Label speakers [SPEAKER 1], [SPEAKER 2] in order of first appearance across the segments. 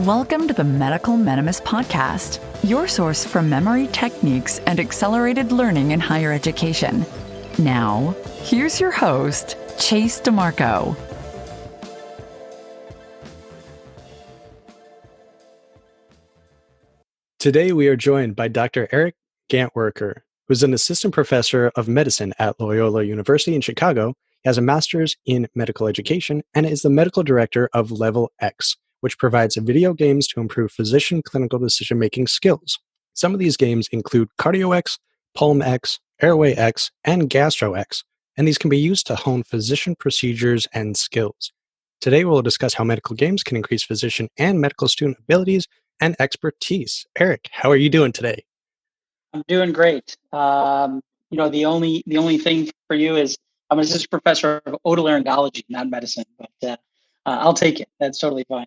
[SPEAKER 1] Welcome to the Medical Minimus Podcast, your source for memory techniques and accelerated learning in higher education. Now, here's your host, Chase DiMarco.
[SPEAKER 2] Today, we are joined by Dr. Eric Gantwerker, who's an assistant professor of medicine at Loyola University in Chicago. He has a master's in medical education and is the medical director of LevelX, which provides video games to improve physician clinical decision-making skills. Some of these games include CardioEx, PulmEx, AirwayEx, and GastroEx, and these can be used to hone physician procedures and skills. Today, we'll discuss how medical games can increase physician and medical student abilities and expertise. Eric, how are you doing today?
[SPEAKER 3] I'm doing great. The only thing for you is I'm an assistant professor of otolaryngology, not medicine, but I'll take it. That's totally fine.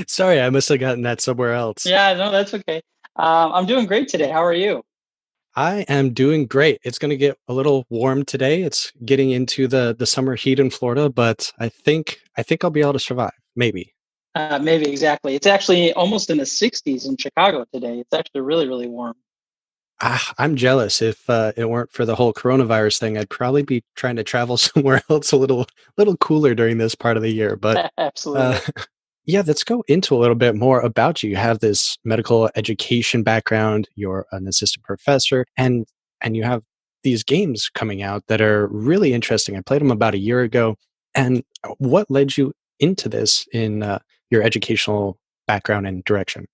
[SPEAKER 2] Sorry, I must have gotten that somewhere else.
[SPEAKER 3] Yeah, no, that's okay. I'm doing great today. How are you?
[SPEAKER 2] I am doing great. It's going to get a little warm today. It's getting into the summer heat in Florida, but I think I'll be able to survive. Maybe.
[SPEAKER 3] Maybe, exactly. It's actually almost in the 60s in Chicago today. It's actually really, really warm.
[SPEAKER 2] I'm jealous. If it weren't for the whole coronavirus thing, I'd probably be trying to travel somewhere else a little cooler during this part of the year. But
[SPEAKER 3] absolutely.
[SPEAKER 2] Yeah, let's go into a little bit more about you. You have this medical education background. You're an assistant professor, and you have these games coming out that are really interesting. I played them about a year ago. And what led you into this in your educational background and direction?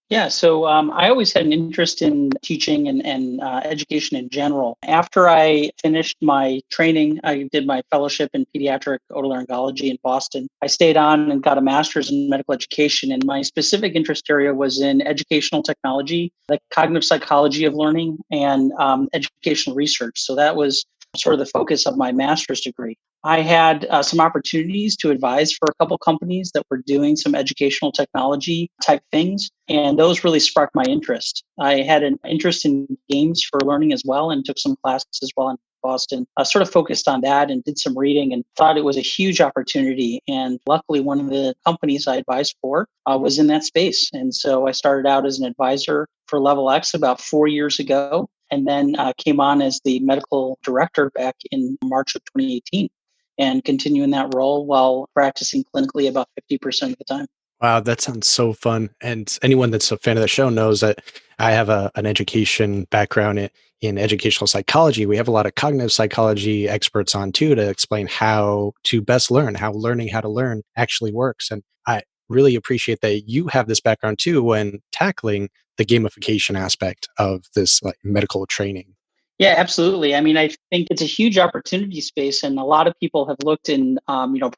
[SPEAKER 3] Yeah, so I always had an interest in teaching and education in general. After I finished my training, I did my fellowship in pediatric otolaryngology in Boston. I stayed on and got a master's in medical education, and my specific interest area was in educational technology, the cognitive psychology of learning, and educational research. So that was sort of the focus of my master's degree. I had some opportunities to advise for a couple companies that were doing some educational technology type things, and those really sparked my interest. I had an interest in games for learning as well and took some classes while in Boston. I sort of focused on that and did some reading and thought it was a huge opportunity. And luckily, one of the companies I advised for was in that space. And so I started out as an advisor for LevelX about 4 years ago, and then came on as the medical director back in March of 2018 and continue in that role while practicing clinically about 50% of the time.
[SPEAKER 2] Wow, that sounds so fun. And anyone that's a fan of the show knows that I have an education background in educational psychology. We have a lot of cognitive psychology experts on too to explain how to best learn, how learning how to learn actually works. And I really appreciate that you have this background too when tackling the gamification aspect of this medical training.
[SPEAKER 3] Yeah, absolutely. I mean, I think it's a huge opportunity space, and a lot of people have looked in,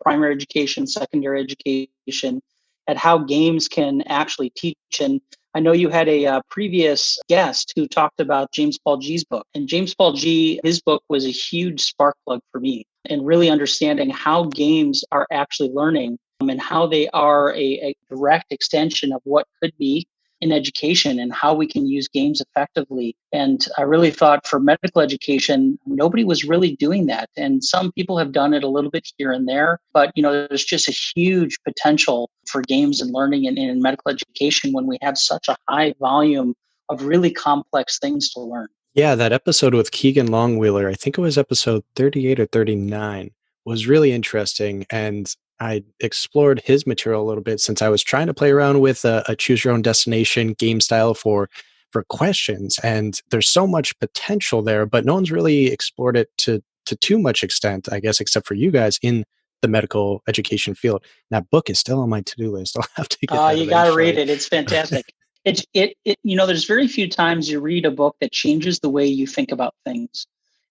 [SPEAKER 3] primary education, secondary education, at how games can actually teach. And I know you had a previous guest who talked about James Paul G's book, and James Paul G, his book was a huge spark plug for me, and really understanding how games are actually learning and how they are a direct extension of what could be in education and how we can use games effectively. And I really thought for medical education, nobody was really doing that. And some people have done it a little bit here and there, but there's just a huge potential for games and learning in medical education when we have such a high volume of really complex things to learn.
[SPEAKER 2] Yeah, that episode with Keegan Longwheeler, I think it was episode 38 or 39, was really interesting. And I explored his material a little bit since I was trying to play around with a choose your own destination game style for questions. And there's so much potential there, but no one's really explored it to too much extent, I guess, except for you guys in the medical education field. That book is still on my to-do list. I'll have to get that
[SPEAKER 3] you got to read it. It's fantastic. There's very few times you read a book that changes the way you think about things.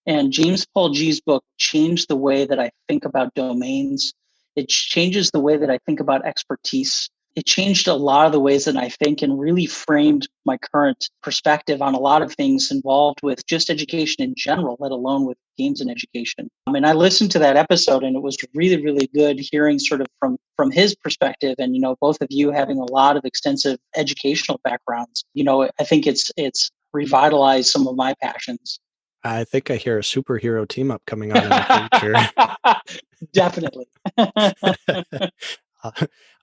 [SPEAKER 3] And James Paul G's book changed the way that I think about domains. It changes the way that I think about expertise. It changed a lot of the ways that I think and really framed my current perspective on a lot of things involved with just education in general, let alone with games and education. I listened to that episode and it was really, really good hearing sort of from his perspective and, both of you having a lot of extensive educational backgrounds. I think it's revitalized some of my passions.
[SPEAKER 2] I think I hear a superhero team up coming on in the future.
[SPEAKER 3] Definitely.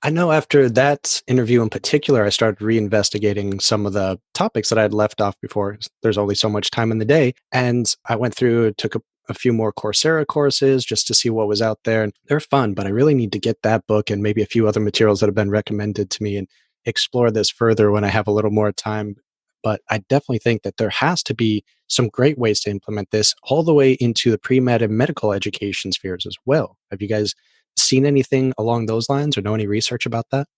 [SPEAKER 2] I know after that interview in particular, I started reinvestigating some of the topics that I'd left off before. There's only so much time in the day. And I went through, took a few more Coursera courses just to see what was out there. And they're fun, but I really need to get that book and maybe a few other materials that have been recommended to me and explore this further when I have a little more time. But I definitely think that there has to be some great ways to implement this all the way into the pre-med and medical education spheres as well. Have you guys seen anything along those lines or know any research about that?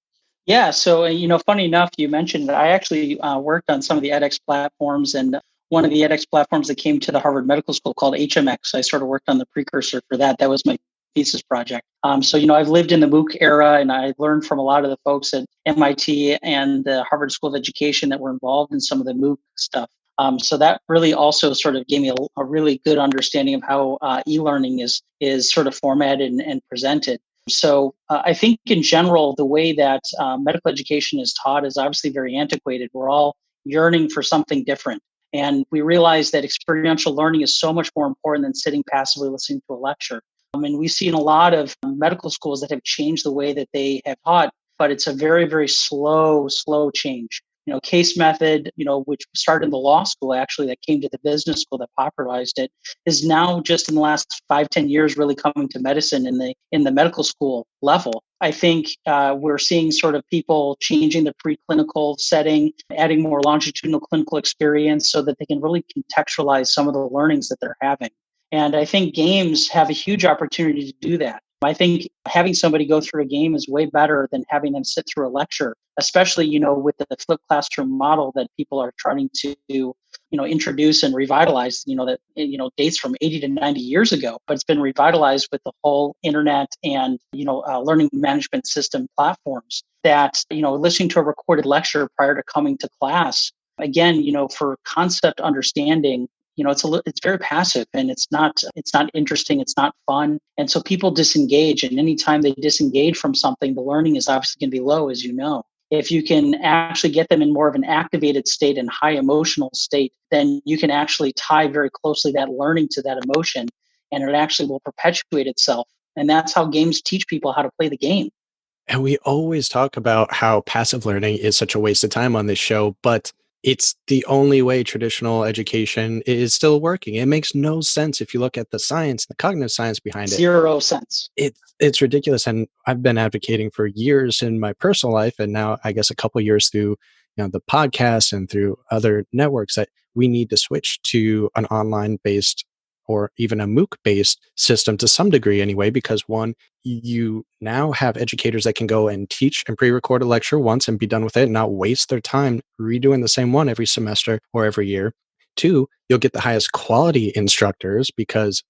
[SPEAKER 3] Yeah, so funny enough, you mentioned that I actually worked on some of the edX platforms, and one of the edX platforms that came to the Harvard Medical School called HMX. I sort of worked on the precursor for that. That was my thesis project. So I've lived in the MOOC era, and I learned from a lot of the folks at MIT and the Harvard School of Education that were involved in some of the MOOC stuff. So that really also sort of gave me a really good understanding of how e-learning is sort of formatted and presented. So I think in general, the way that medical education is taught is obviously very antiquated. We're all yearning for something different. And we realize that experiential learning is so much more important than sitting passively listening to a lecture. And we've seen a lot of medical schools that have changed the way that they have taught, but it's a very, very slow change. Case method, which started in the law school, actually, that came to the business school that popularized it, is now just in the last 5-10 years really coming to medicine in the medical school level. I think we're seeing sort of people changing the preclinical setting, adding more longitudinal clinical experience so that they can really contextualize some of the learnings that they're having. And I think games have a huge opportunity to do that. I think having somebody go through a game is way better than having them sit through a lecture, especially, with the flipped classroom model that people are trying to, introduce and revitalize, that, dates from 80 to 90 years ago, but it's been revitalized with the whole internet and, learning management system platforms that, listening to a recorded lecture prior to coming to class, again, for concept understanding, it's very passive and it's not interesting. It's not fun. And so people disengage, and anytime they disengage from something, the learning is obviously going to be low, as you know. If you can actually get them in more of an activated state and high emotional state, then you can actually tie very closely that learning to that emotion, and it actually will perpetuate itself. And that's how games teach people how to play the game.
[SPEAKER 2] And we always talk about how passive learning is such a waste of time on this show, but it's the only way traditional education is still working. It makes no sense if you look at the science, the cognitive science behind it.
[SPEAKER 3] 0 sense.
[SPEAKER 2] It's ridiculous. And I've been advocating for years in my personal life, and now I guess a couple of years through the podcast and through other networks, that we need to switch to an online based or even a MOOC based system to some degree anyway, because one, you now have educators that can go and teach and pre-record a lecture once and be done with it and not waste their time redoing the same one every semester or every year. Two, you'll get the highest quality instructors because,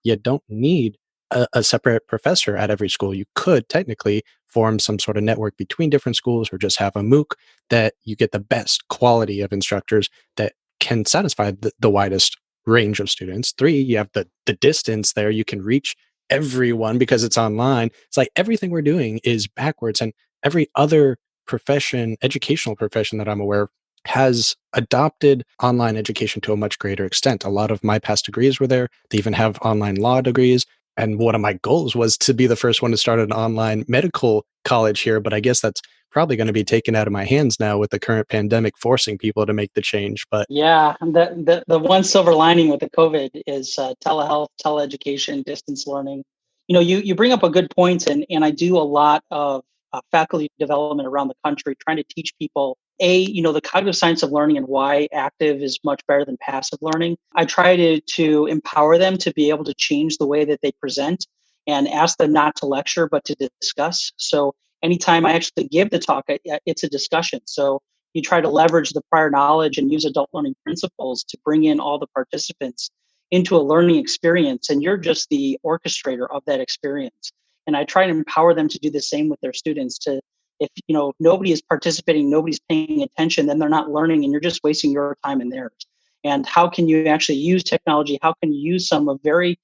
[SPEAKER 2] you don't need a separate professor at every school. You could technically form some sort of network between different schools or just have a MOOC that you get the best quality of instructors that can satisfy the widest range of students. Three, you have the distance there. You can reach everyone because it's online. It's like everything we're doing is backwards, and every other educational profession that I'm aware of has adopted online education to a much greater extent. A lot of my past degrees were there. They even have online law degrees. And one of my goals was to be the first one to start an online medical college here, but I guess that's probably going to be taken out of my hands now with the current pandemic forcing people to make the change. But
[SPEAKER 3] yeah, the one silver lining with the COVID is telehealth, teleeducation, distance learning. You bring up a good point, and I do a lot of faculty development around the country, trying to teach people the cognitive science of learning and why active is much better than passive learning. I try to empower them to be able to change the way that they present and ask them not to lecture, but to discuss. So anytime I actually give the talk, it's a discussion. So you try to leverage the prior knowledge and use adult learning principles to bring in all the participants into a learning experience. And you're just the orchestrator of that experience. And I try to empower them to do the same with their students. If nobody is participating, nobody's paying attention, then they're not learning, and you're just wasting your time and theirs. And how can you actually use technology? How can you use some of very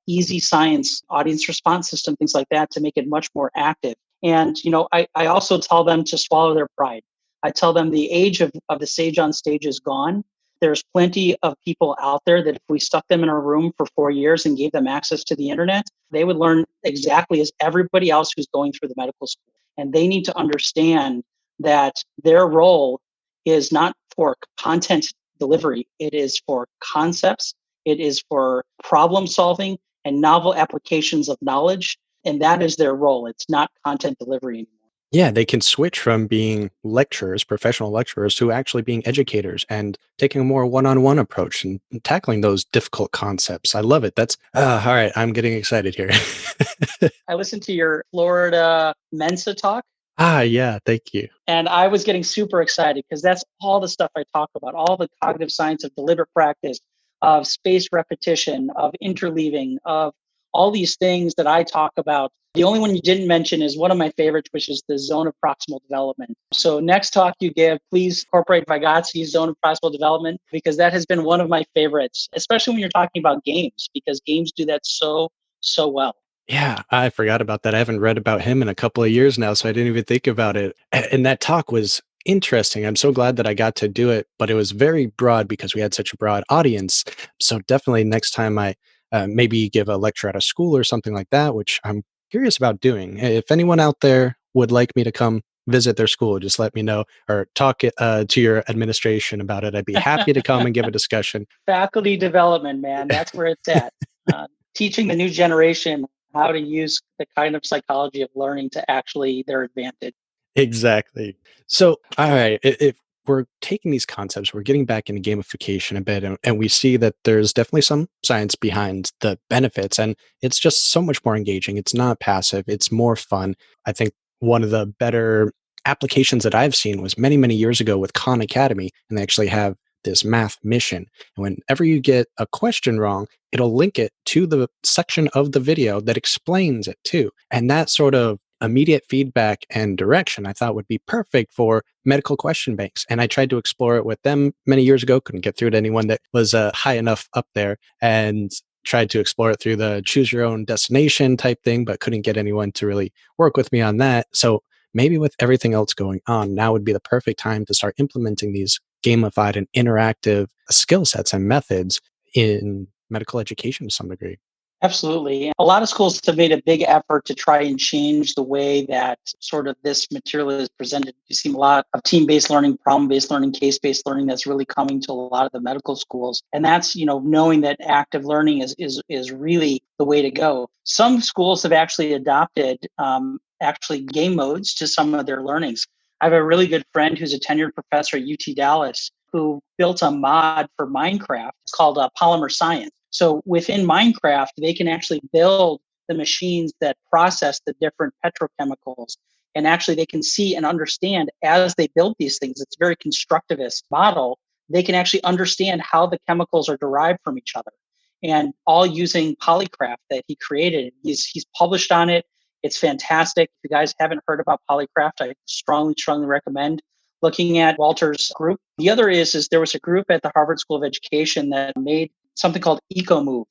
[SPEAKER 3] easy science, audience response system, things like that, to make it much more active? And I also tell them to swallow their pride. I tell them the age of the sage on stage is gone. There's plenty of people out there that if we stuck them in a room for 4 years and gave them access to the internet, they would learn exactly as everybody else who's going through the medical school. And they need to understand that their role is not for content delivery. It is for concepts. It is for problem solving and novel applications of knowledge. And that is their role. It's not content delivery anymore.
[SPEAKER 2] Yeah, they can switch from being lecturers, professional lecturers, to actually being educators and taking a more one-on-one approach and tackling those difficult concepts. I love it. That's all right. I'm getting excited here.
[SPEAKER 3] I listened to your Florida Mensa talk.
[SPEAKER 2] Yeah, thank you.
[SPEAKER 3] And I was getting super excited because that's all the stuff I talk about, all the cognitive science of deliberate practice, of spaced repetition, of interleaving, of all these things that I talk about. The only one you didn't mention is one of my favorites, which is the zone of proximal development. So next talk you give, please incorporate Vygotsky's zone of proximal development, because that has been one of my favorites, especially when you're talking about games, because games do that so well.
[SPEAKER 2] Yeah, I forgot about that. I haven't read about him in a couple of years now, so I didn't even think about it. And that talk was interesting. I'm so glad that I got to do it, but it was very broad because we had such a broad audience. So definitely next time I maybe give a lecture at a school or something like that, which I'm curious about doing. If anyone out there would like me to come visit their school, just let me know or talk to your administration about it. I'd be happy to come and give a discussion.
[SPEAKER 3] Faculty development, man, that's where it's at. Teaching the new generation how to use the kind of psychology of learning to actually their advantage.
[SPEAKER 2] Exactly. So, all right, if we're taking these concepts, we're getting back into gamification a bit, and we see that there's definitely some science behind the benefits, and it's just so much more engaging. It's not passive, it's more fun. I think one of the better applications that I've seen was many, many years ago with Khan Academy, and they actually have this math mission. And whenever you get a question wrong, it'll link it to the section of the video that explains it too. And that sort of immediate feedback and direction I thought would be perfect for medical question banks. And I tried to explore it with them many years ago, couldn't get through to anyone that was high enough up there, and tried to explore it through the choose your own destination type thing, but couldn't get anyone to really work with me on that. So maybe with everything else going on, now would be the perfect time to start implementing these gamified and interactive skill sets and methods in medical education to some degree.
[SPEAKER 3] Absolutely. A lot of schools have made a big effort to try and change the way that sort of this material is presented. You see a lot of team-based learning, problem-based learning, case-based learning that's really coming to a lot of the medical schools. And that's, knowing that active learning is really the way to go. Some schools have actually adopted actually game modes to some of their learnings. I have a really good friend who's a tenured professor at UT Dallas who built a mod for Minecraft. It's called Polymer Science. So within Minecraft, they can actually build the machines that process the different petrochemicals. And actually they can see and understand as they build these things. It's a very constructivist model. They can actually understand how the chemicals are derived from each other, and all using Polycraft that he created. He's published on it. It's fantastic. If you guys haven't heard about Polycraft, I strongly recommend looking at Walter's group. The other is there was a group at the Harvard School of Education that made something called EcoMUVE.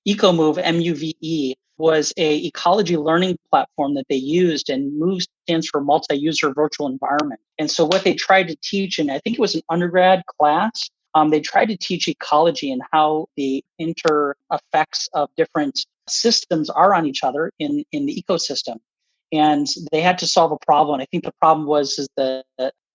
[SPEAKER 3] EcoMUVE, MUVE, was a ecology learning platform that they used, and MUVE stands for multi-user virtual environment. And so what they tried to teach, and I think it was an undergrad class, they tried to teach ecology and how the inter effects of different systems are on each other in the ecosystem. And they had to solve a problem. I think the problem was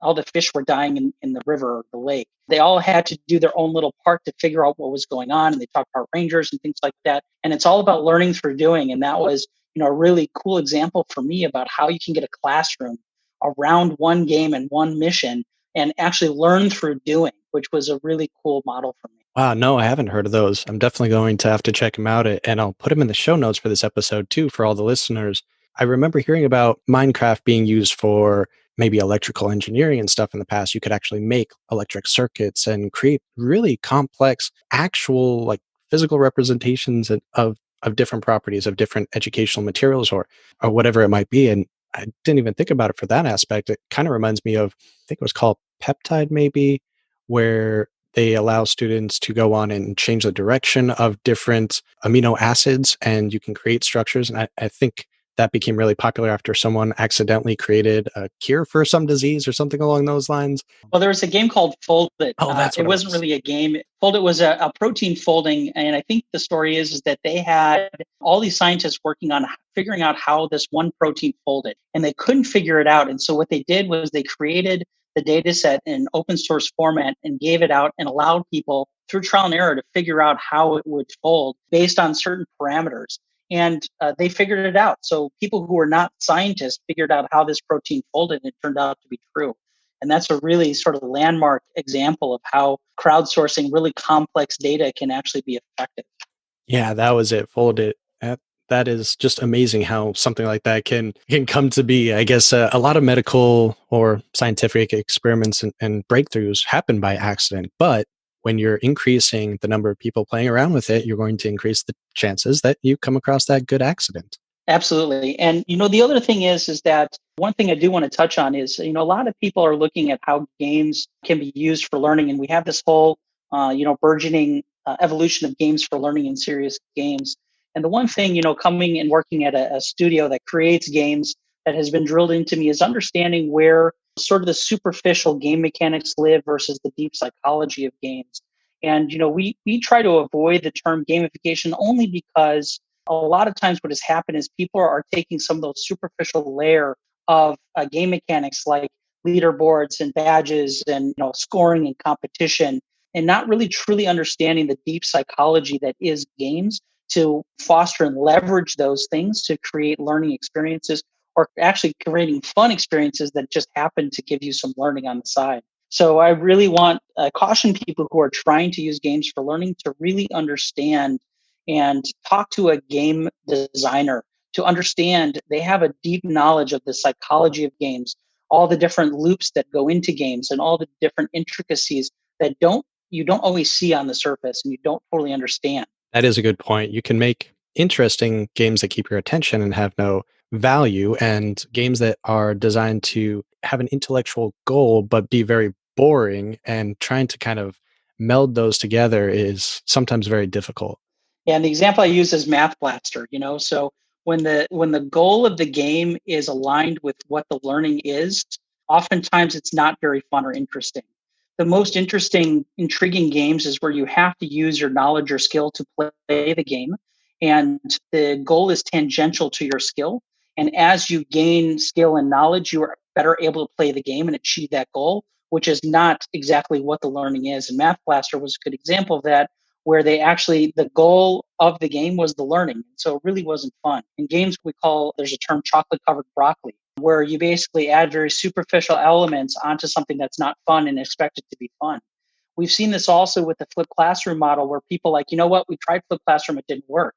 [SPEAKER 3] all the fish were dying in the river or the lake. They all had to do their own little part to figure out what was going on. And they talked about rangers and things like that. And it's all about learning through doing. And that was, a really cool example for me about how you can get a classroom around one game and one mission and actually learn through doing, which was a really cool model for me.
[SPEAKER 2] Wow, no, I haven't heard of those. I'm definitely going to have to check them out, and I'll put them in the show notes for this episode too, for all the listeners. I remember hearing about Minecraft being used for maybe electrical engineering and stuff in the past. You could actually make electric circuits and create really complex, actual like physical representations of different properties of different educational materials or whatever it might be. And I didn't even think about it for that aspect. It kind of reminds me of, I think it was called Peptide maybe, where they allow students to go on and change the direction of different amino acids, and you can create structures. And I think that became really popular after someone accidentally created a cure for some disease or something along those lines.
[SPEAKER 3] Well, there was a game called Fold.it.
[SPEAKER 2] Oh, that's what
[SPEAKER 3] it wasn't really a game. Fold.it was a protein folding. And I think the story is that they had all these scientists working on figuring out how this one protein folded, and they couldn't figure it out. And so what they did was they created the data set in open source format and gave it out and allowed people through trial and error to figure out how it would fold based on certain parameters. And they figured it out. So people who were not scientists figured out how this protein folded, and it turned out to be true. And that's a really sort of landmark example of how crowdsourcing really complex data can actually be effective.
[SPEAKER 2] Yeah, that was it. Fold.it. That is just amazing how something like that can come to be. I guess a lot of medical or scientific experiments and breakthroughs happen by accident. But when you're increasing the number of people playing around with it, you're going to increase the chances that you come across that good accident.
[SPEAKER 3] Absolutely. And, the other thing is that one thing I do want to touch on is, a lot of people are looking at how games can be used for learning. And we have this whole, burgeoning evolution of games for learning in serious games. And the one thing, coming and working at a studio that creates games that has been drilled into me is understanding where sort of the superficial game mechanics live versus the deep psychology of games. And, we try to avoid the term gamification only because a lot of times what has happened is people are taking some of those superficial layer of game mechanics like leaderboards and badges and scoring and competition, and not really truly understanding the deep psychology that is games to foster and leverage those things to create learning experiences, or actually creating fun experiences that just happen to give you some learning on the side. So I really want to caution people who are trying to use games for learning to really understand and talk to a game designer to understand they have a deep knowledge of the psychology of games, all the different loops that go into games and all the different intricacies that you don't always see on the surface and you don't totally understand.
[SPEAKER 2] That is a good point. You can make interesting games that keep your attention and have no value, and games that are designed to have an intellectual goal but be very boring, and trying to kind of meld those together is sometimes very difficult.
[SPEAKER 3] Yeah, and the example I use is Math Blaster, so when the goal of the game is aligned with what the learning is, oftentimes it's not very fun or interesting. The most interesting, intriguing games is where you have to use your knowledge or skill to play the game, and the goal is tangential to your skill. And as you gain skill and knowledge, you are better able to play the game and achieve that goal, which is not exactly what the learning is. And Math Blaster was a good example of that, where the goal of the game was the learning. So it really wasn't fun. In games, there's a term chocolate covered broccoli, where you basically add very superficial elements onto something that's not fun and expect it to be fun. We've seen this also with the flipped classroom model, where people we tried flipped classroom, it didn't work.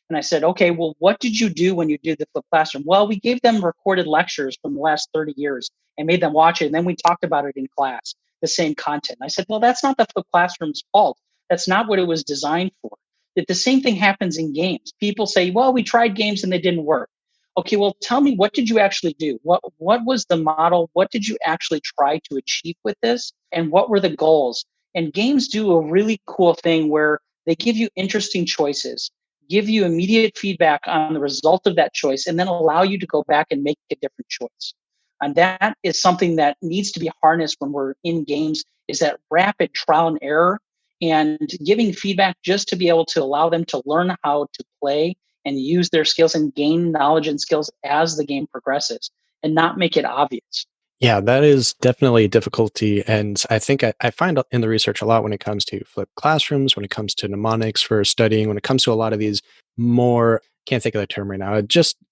[SPEAKER 3] And I said, okay, well, what did you do when you did the flipped classroom? Well, we gave them recorded lectures from the last 30 years and made them watch it. And then we talked about it in class, the same content. And I said, well, that's not the flipped classroom's fault. That's not what it was designed for. That the same thing happens in games. People say, well, we tried games and they didn't work. Okay, well, tell me, what did you actually do? What was the model? What did you actually try to achieve with this? And what were the goals? And games do a really cool thing where they give you interesting choices, give you immediate feedback on the result of that choice, and then allow you to go back and make a different choice. And that is something that needs to be harnessed when we're in games, is that rapid trial and error and giving feedback just to be able to allow them to learn how to play and use their skills and gain knowledge and skills as the game progresses, and not make it obvious.
[SPEAKER 2] Yeah, that is definitely a difficulty. And I think I find in the research a lot when it comes to flipped classrooms, when it comes to mnemonics for studying, when it comes to a lot of these more, can't think of the term right now,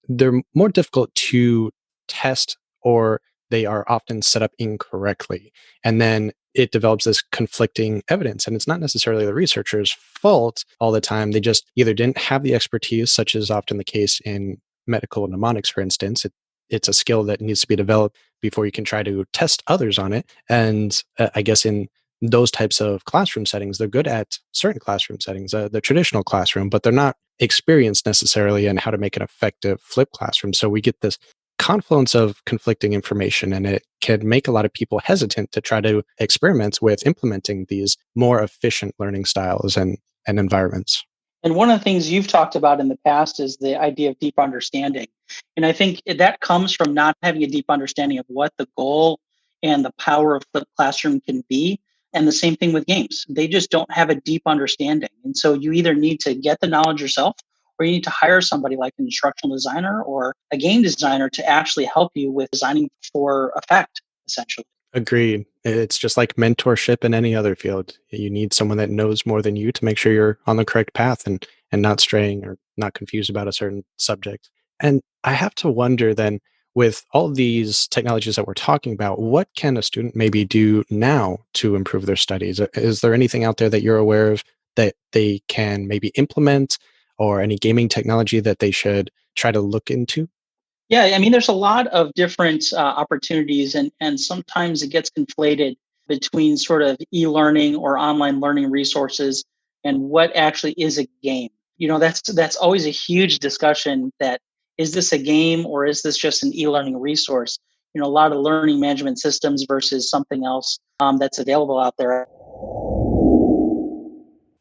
[SPEAKER 2] they're more difficult to test, or they are often set up incorrectly. And then it develops this conflicting evidence. And it's not necessarily the researcher's fault all the time. They just either didn't have the expertise, such as often the case in medical mnemonics, for instance. It's a skill that needs to be developed before you can try to test others on it. And I guess in those types of classroom settings, they're good at certain classroom settings, the traditional classroom, but they're not experienced necessarily in how to make an effective flipped classroom. So we get this confluence of conflicting information, and it can make a lot of people hesitant to try to experiment with implementing these more efficient learning styles and environments.
[SPEAKER 3] And one of the things you've talked about in the past is the idea of deep understanding. And I think that comes from not having a deep understanding of what the goal and the power of flipped classroom can be. And the same thing with games. They just don't have a deep understanding. And so you either need to get the knowledge yourself, or you need to hire somebody like an instructional designer or a game designer to actually help you with designing for effect, essentially.
[SPEAKER 2] Agreed. It's just like mentorship in any other field. You need someone that knows more than you to make sure you're on the correct path and not straying or not confused about a certain subject. And I have to wonder then, with all these technologies that we're talking about, what can a student maybe do now to improve their studies? Is there anything out there that you're aware of that they can maybe implement, or any gaming technology that they should try to look into?
[SPEAKER 3] Yeah, I mean, there's a lot of different opportunities, and sometimes it gets conflated between sort of e-learning or online learning resources and what actually is a game. That's always a huge discussion. That is this a game or is this just an e-learning resource? A lot of learning management systems versus something else that's available out there.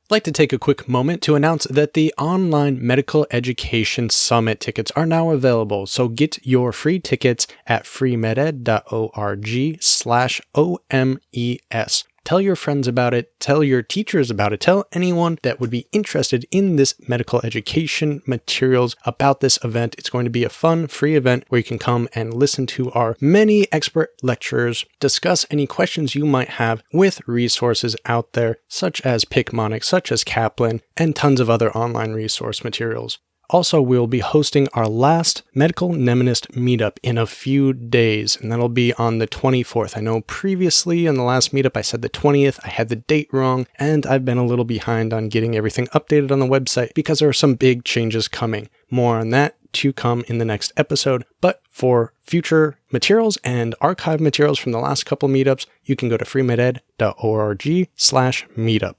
[SPEAKER 2] I'd like to take a quick moment to announce that the Online Medical Education Summit tickets are now available. So get your free tickets at freemeded.org/OMES. Tell your friends about it. Tell your teachers about it. Tell anyone that would be interested in this medical education materials about this event. It's going to be a fun, free event where you can come and listen to our many expert lecturers, discuss any questions you might have with resources out there, such as Picmonic, such as Kaplan, and tons of other online resource materials. Also, we'll be hosting our last Medical Mnemonist meetup in a few days, and that'll be on the 24th. I know previously in the last meetup I said the 20th. I had the date wrong, and I've been a little behind on getting everything updated on the website because there are some big changes coming. More on that to come in the next episode. But for future materials and archive materials from the last couple meetups, you can go to freemeded.org/meetup.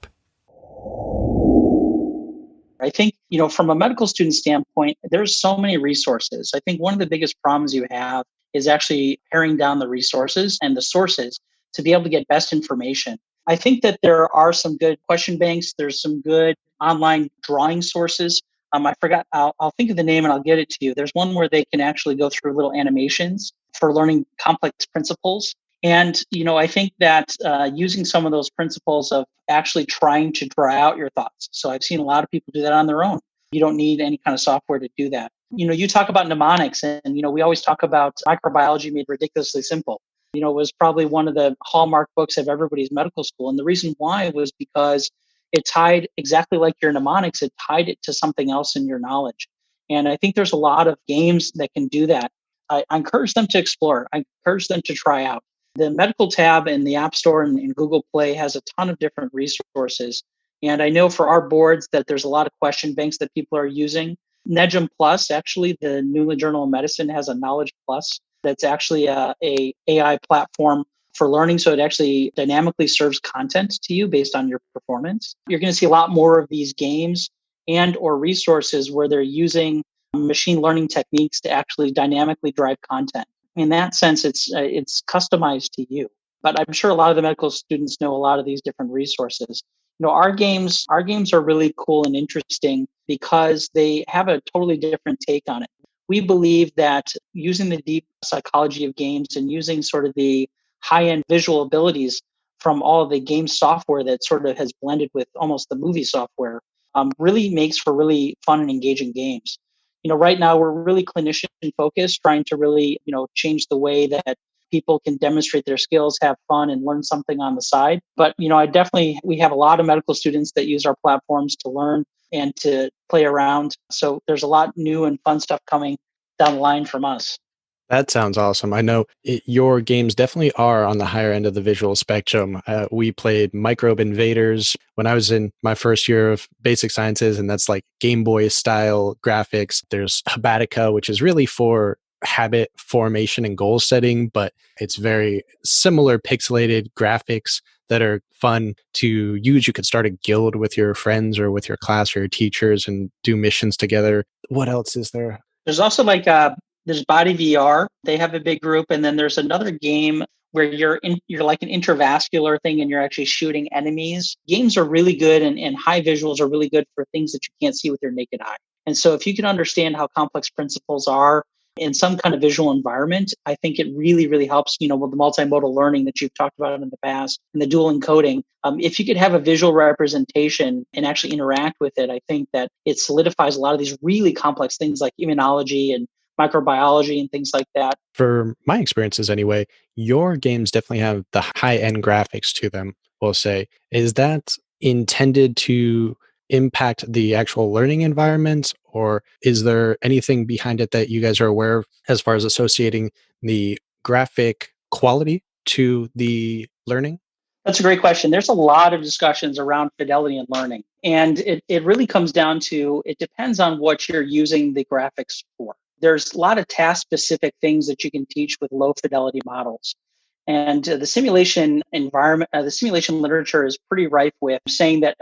[SPEAKER 3] I think, from a medical student standpoint, there's so many resources. I think one of the biggest problems you have is actually paring down the resources and the sources to be able to get best information. I think that there are some good question banks. There's some good online drawing sources. I forgot, I'll think of the name and I'll get it to you. There's one where they can actually go through little animations for learning complex principles. And, I think that using some of those principles of actually trying to draw out your thoughts. So I've seen a lot of people do that on their own. You don't need any kind of software to do that. You talk about mnemonics and, we always talk about microbiology made ridiculously simple. It was probably one of the hallmark books of everybody's medical school. And the reason why was because it tied exactly like your mnemonics, it tied it to something else in your knowledge. And I think there's a lot of games that can do that. I encourage them to explore. I encourage them to try out. The medical tab in the App Store and Google Play has a ton of different resources. And I know for our boards that there's a lot of question banks that people are using. Negem Plus, actually, the New England Journal of Medicine has a Knowledge Plus that's actually a AI platform for learning. So it actually dynamically serves content to you based on your performance. You're going to see a lot more of these games and or resources where they're using machine learning techniques to actually dynamically drive content. In that sense, it's customized to you. But I'm sure a lot of the medical students know a lot of these different resources. Our games are really cool and interesting because they have a totally different take on it. We believe that using the deep psychology of games and using sort of the high-end visual abilities from all of the game software that sort of has blended with almost the movie software really makes for really fun and engaging games. Right now we're really clinician focused, trying to really, change the way that people can demonstrate their skills, have fun, and learn something on the side. But, we have a lot of medical students that use our platforms to learn and to play around. So there's a lot new and fun stuff coming down the line from us.
[SPEAKER 2] That sounds awesome. I know your games definitely are on the higher end of the visual spectrum. We played Microbe Invaders when I was in my first year of basic sciences, and that's like Game Boy style graphics. There's Habatica, which is really for habit formation and goal setting, but it's very similar pixelated graphics that are fun to use. You could start a guild with your friends or with your class or your teachers and do missions together. What else is there?
[SPEAKER 3] There's also There's Body VR. They have a big group. And then there's another game where you're like an intravascular thing and you're actually shooting enemies. Games are really good and high visuals are really good for things that you can't see with your naked eye. And so if you can understand how complex principles are in some kind of visual environment, I think it really, really helps, with the multimodal learning that you've talked about in the past and the dual encoding. If you could have a visual representation and actually interact with it, I think that it solidifies a lot of these really complex things like immunology and microbiology and things like that.
[SPEAKER 2] For my experiences anyway, your games definitely have the high-end graphics to them, we'll say. Is that intended to impact the actual learning environment, or is there anything behind it that you guys are aware of as far as associating the graphic quality to the learning?
[SPEAKER 3] That's a great question. There's a lot of discussions around fidelity and learning. And it really comes down to, it depends on what you're using the graphics for. There's a lot of task specific things that you can teach with low fidelity models. And the simulation environment, the simulation literature is pretty rife with saying that,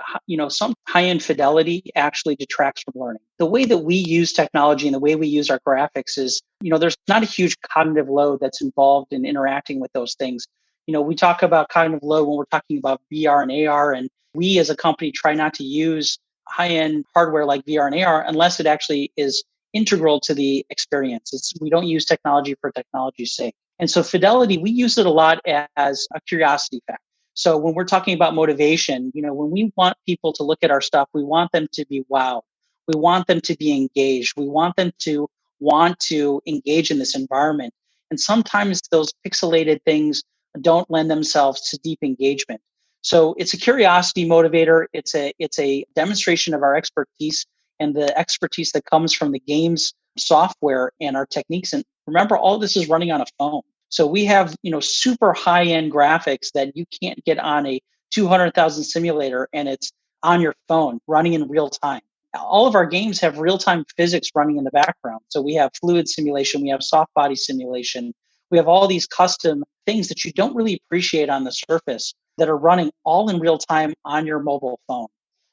[SPEAKER 3] some high-end fidelity actually detracts from learning. The way that we use technology and the way we use our graphics is, there's not a huge cognitive load that's involved in interacting with those things. We talk about cognitive load when we're talking about VR and AR, and we as a company try not to use high-end hardware like VR and AR unless it actually is integral to the experience. We don't use technology for technology's sake. And so fidelity, we use it a lot as a curiosity factor. So when we're talking about motivation, when we want people to look at our stuff, we want them to be wowed. We want them to be engaged. We want them to want to engage in this environment. And sometimes those pixelated things don't lend themselves to deep engagement. So it's a curiosity motivator. It's a demonstration of our expertise and the expertise that comes from the game's software and our techniques. And remember, all this is running on a phone. So we have, super high-end graphics that you can't get on a 200,000 simulator, and it's on your phone running in real time. All of our games have real-time physics running in the background. So we have fluid simulation, we have soft body simulation, we have all these custom things that you don't really appreciate on the surface that are running all in real time on your mobile phone.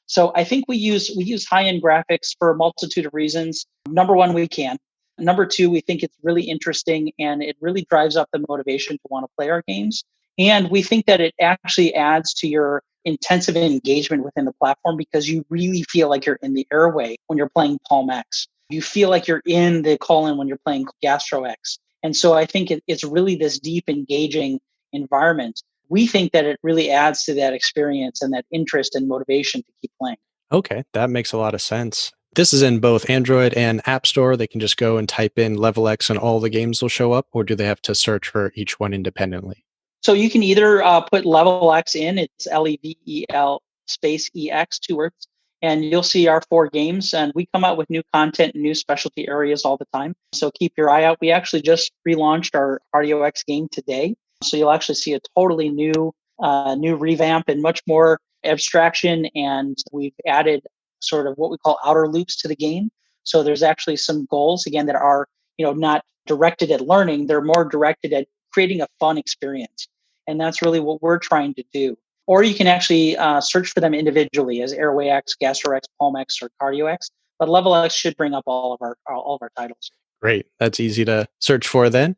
[SPEAKER 3] So I think we use high-end graphics for a multitude of reasons. Number one, we can. Number two, we think it's really interesting and it really drives up the motivation to want to play our games. And we think that it actually adds to your intensive engagement within the platform because you really feel like you're in the airway when you're playing PulmEx. You feel like you're in the colon when you're playing GastroEx. And so I think it's really this deep, engaging environment. We think that it really adds to that experience and that interest and motivation to keep playing.
[SPEAKER 2] Okay, that makes a lot of sense. This is in both Android and App Store. They can just go and type in LevelX and all the games will show up, or do they have to search for each one independently?
[SPEAKER 3] So you can either put LevelX in, it's LEVEL space EX, 2 words, and you'll see our 4 games. And we come out with new content and new specialty areas all the time. So keep your eye out. We actually just relaunched our CardioEx game today. So you'll actually see a totally new revamp and much more abstraction. And we've added sort of what we call outer loops to the game. So there's actually some goals, again, that are not directed at learning. They're more directed at creating a fun experience. And that's really what we're trying to do. Or you can actually search for them individually as AirwayEx, GastroEx, PulmEx, or CardioEx. But LevelX should bring up all of our titles.
[SPEAKER 2] Great. That's easy to search for then.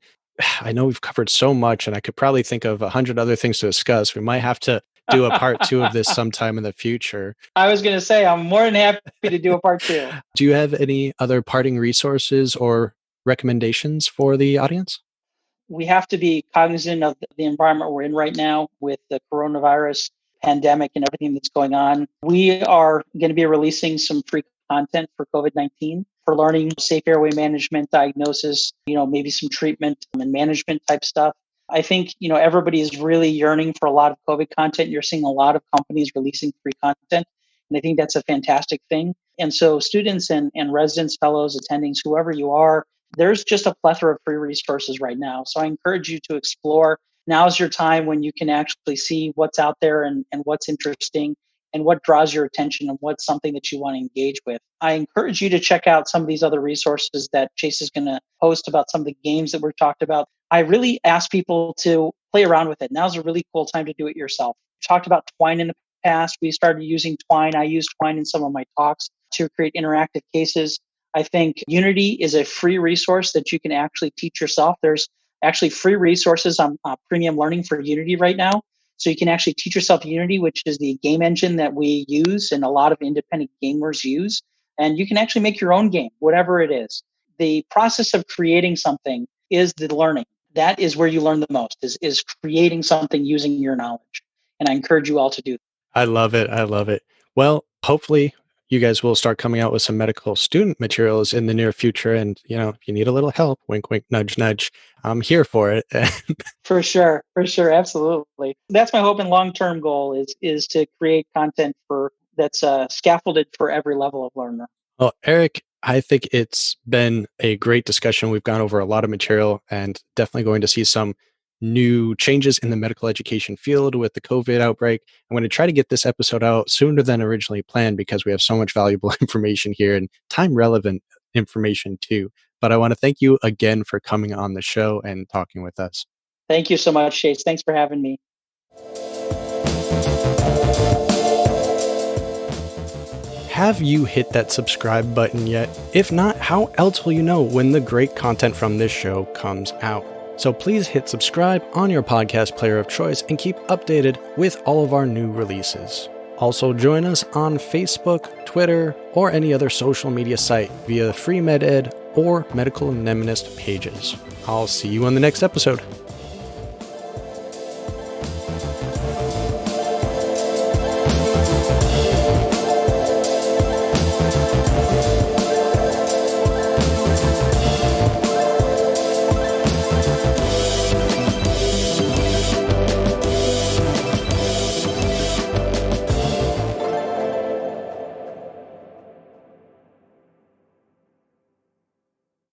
[SPEAKER 2] I know we've covered so much and I could probably think of 100 other things to discuss. We might have to do a part 2 of this sometime in the future.
[SPEAKER 3] I was going to say, I'm more than happy to do a part 2.
[SPEAKER 2] Do you have any other parting resources or recommendations for the audience?
[SPEAKER 3] We have to be cognizant of the environment we're in right now with the coronavirus pandemic and everything that's going on. We are going to be releasing some free content for COVID-19 for learning safe airway management, diagnosis, maybe some treatment and management type stuff. I think, everybody is really yearning for a lot of COVID content. You're seeing a lot of companies releasing free content, and I think that's a fantastic thing. And so students and residents, fellows, attendings, whoever you are, there's just a plethora of free resources right now. So I encourage you to explore. Now's your time when you can actually see what's out there and what's interesting and what draws your attention and what's something that you want to engage with. I encourage you to check out some of these other resources that Chase is going to post about some of the games that we've talked about. I really ask people to play around with it. Now's a really cool time to do it yourself. We talked about Twine in the past. We started using Twine. I use Twine in some of my talks to create interactive cases. I think Unity is a free resource that you can actually teach yourself. There's actually free resources on premium learning for Unity right now. So you can actually teach yourself Unity, which is the game engine that we use and a lot of independent gamers use. And you can actually make your own game, whatever it is. The process of creating something is the learning. That is where you learn the most, is creating something using your knowledge. And I encourage you all to do that.
[SPEAKER 2] I love it. I love it. Well, hopefully you guys will start coming out with some medical student materials in the near future. And, if you need a little help, wink, wink, nudge, nudge, I'm here for it.
[SPEAKER 3] For sure. Absolutely. That's my hope and long-term goal is to create content that's scaffolded for every level of learner.
[SPEAKER 2] Well, Eric, I think it's been a great discussion. We've gone over a lot of material and definitely going to see some new changes in the medical education field with the COVID outbreak. I'm going to try to get this episode out sooner than originally planned because we have so much valuable information here and time relevant information too. But I want to thank you again for coming on the show and talking with us.
[SPEAKER 3] Thank you so much, Chase. Thanks for having me.
[SPEAKER 2] Have you hit that subscribe button yet? If not, how else will you know when the great content from this show comes out? So please hit subscribe on your podcast player of choice and keep updated with all of our new releases. Also join us on Facebook, Twitter, or any other social media site via Free MedEd or Medical Mnemonist pages. I'll see you on the next episode.